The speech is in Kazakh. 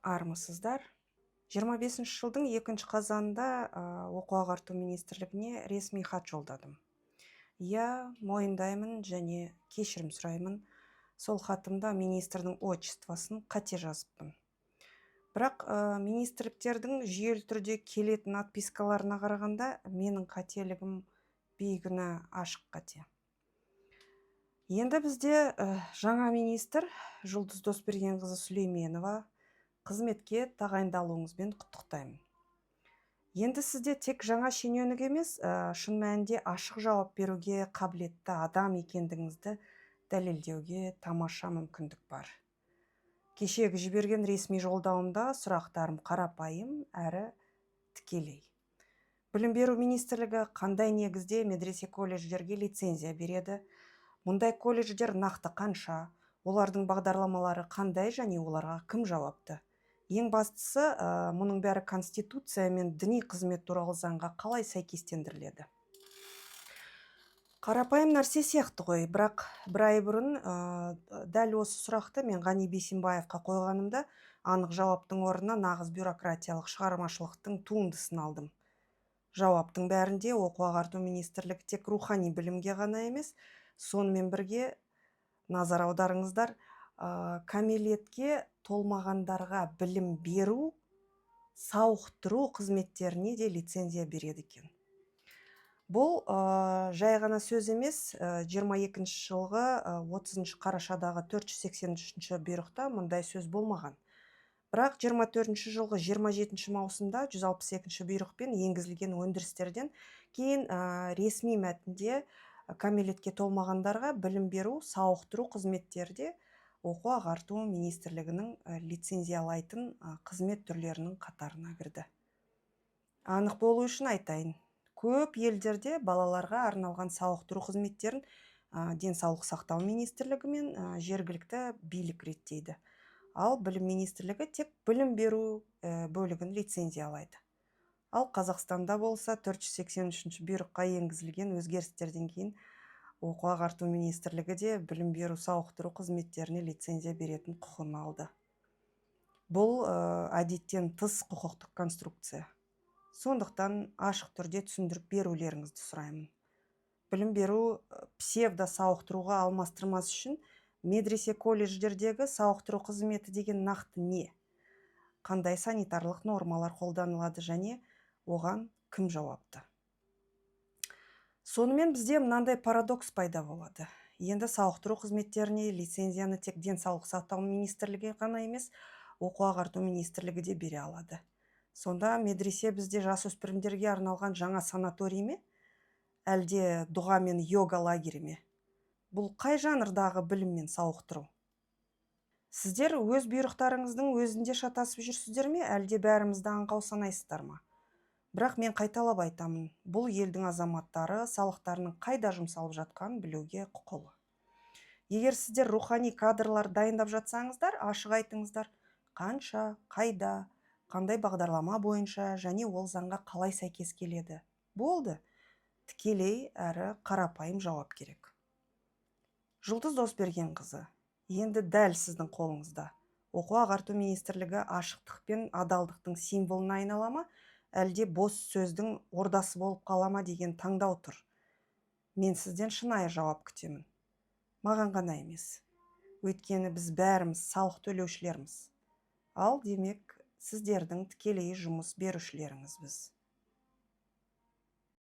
Армысыздар. 25 жылдың 2 қазанында оқу ағарту министрлігіне ресми хат жолдадым. Мойындаймын және кешірім сұраймын. Сол хатымда министрдің отчествосын қате жазыппын. Бірақ министрліктердің жүйелі түрде келетін отпискаларына қарағанда менің қателігім бейкүнә ашық қате. Енді бізде жаңа министр Жұлдыз Досбергенқызы Сүлейменова қызметке тағайындалуыңызбен құттықтаймын. Енді сізде тек жаңа шенеунік емес, шын мәнінде ашық жауап беруге қабілетті адам екендігіңізді дәлелдеуге тамаша мүмкіндік бар. Кешегі жіберген ресми жолдауымда сұрақтарым қарапайым әрі тікелей. Білім беру министрлігі қандай негізде медресе колледждерге лицензия береді? Мұндай колледждер нақты қанша? Олардың бағдарламалары қандай және оларға кім жауапты? Ең бастысы, мұның бәрі Конституция мен діни қызмет туралы заңға қалай сәйкестендіріледі? Қарапайым нәрсе сияқты ғой, бірақ бір ай бұрын дәл осы сұрақты мен Ғани Бейсенбаевқа қойғанымда анық жауаптың орнына нағыз бюрократиялық шығармашылықтың туындысын алдым. Жауаптың бәрінде оқу ағарту министрлігі тек рухани білімге ғана емес, сонымен бірге назар аударыңыздар, кәмелетке толмағандарға білім беру, сауықтыру қызметтеріне де лицензия береді екен. Бұл жай ғана сөз емес, 22 жылғы 30 қарашадағы 483 бұйрықта мұндай сөз болмаған. Бірақ 24 жылғы 27 маусымда 162 бұйрықпен енгізілген өндірістерден кейін ресми мәтінде кәмелетке толмағандарға білім беру, сауықтыру қызметтерде оқу ағарту министрлігінің лицензиялайтын қызмет түрлерінің қатарына кірді. Анық болу үшін айтайын, көп елдерде балаларға арналған сауықтыру қызметтерін денсаулық сақтау министрлігі мен жергілікті билік реттейді. Ал білім министрлігі тек білім беру бөлігін лицензиялайды. Ал Қазақстанда болса 483 бұйрыққа енгізілген өзгерістерден кейін оқу ағарту министрлігі де білім беру сауықтыру қызметтеріне лицензия беретін құқын алды. Бұл әдеттен тыс құқықтық конструкция. Сондықтан ашық түрде түсіндіріп берулеріңізді сұраймын. Білім беру псевдо сауықтыруға алмастырмас үшін медресе колледждердегі сауықтыру қызметі деген нақты не? Қандай санитарлық нормалар қолданылады және оған кім жауапты? Сонымен бізде мынандай парадокс пайда болады. Енді сауықтыру қызметтеріне лицензияны тек денсаулық сақтау министрлігі ғана емес, оқу ағарту министрлігі де бере алады. Сонда медресе бізде жасөспірімдерге арналған жаңа санаторий ме? Әлде дұға мен йога лагері ме? Бұл қай жанрдағы білім мен сауықтыру? Сіздер өз бұйрықтарыңыздың өзінде шатасып жүрсіздер ме, әлде бәрімізді аңқау санайсыздар ма? Бірақ мен қайталап айтамын, бұл елдің азаматтары салықтарының қайда жұмсалып жатқанын білуге құқылы. Егер сіздер рухани кадрлар дайындап жатсаңыздар, ашық айтыңыздар, қанша, қайда, қандай бағдарлама бойынша және ол заңға қалай сәйкес келеді? Болды. Тікелей әрі қарапайым жауап керек. Жұлдыз Досбергенқызы, енді дәл сіздің қолыңызда. Оқу ағарту министрлігі ашықтық пен адалдықтың символына айнала ма, әлде бос сөздің ордасы болып қала ма деген таңдау тұр. Мен сізден шынайы жауап күтемін. Маған ғана емес. Өйткені біз бәріміз салық төлеушілерміз. Ал демек, сіздердің тікелей жұмыс берушілеріңіз біз.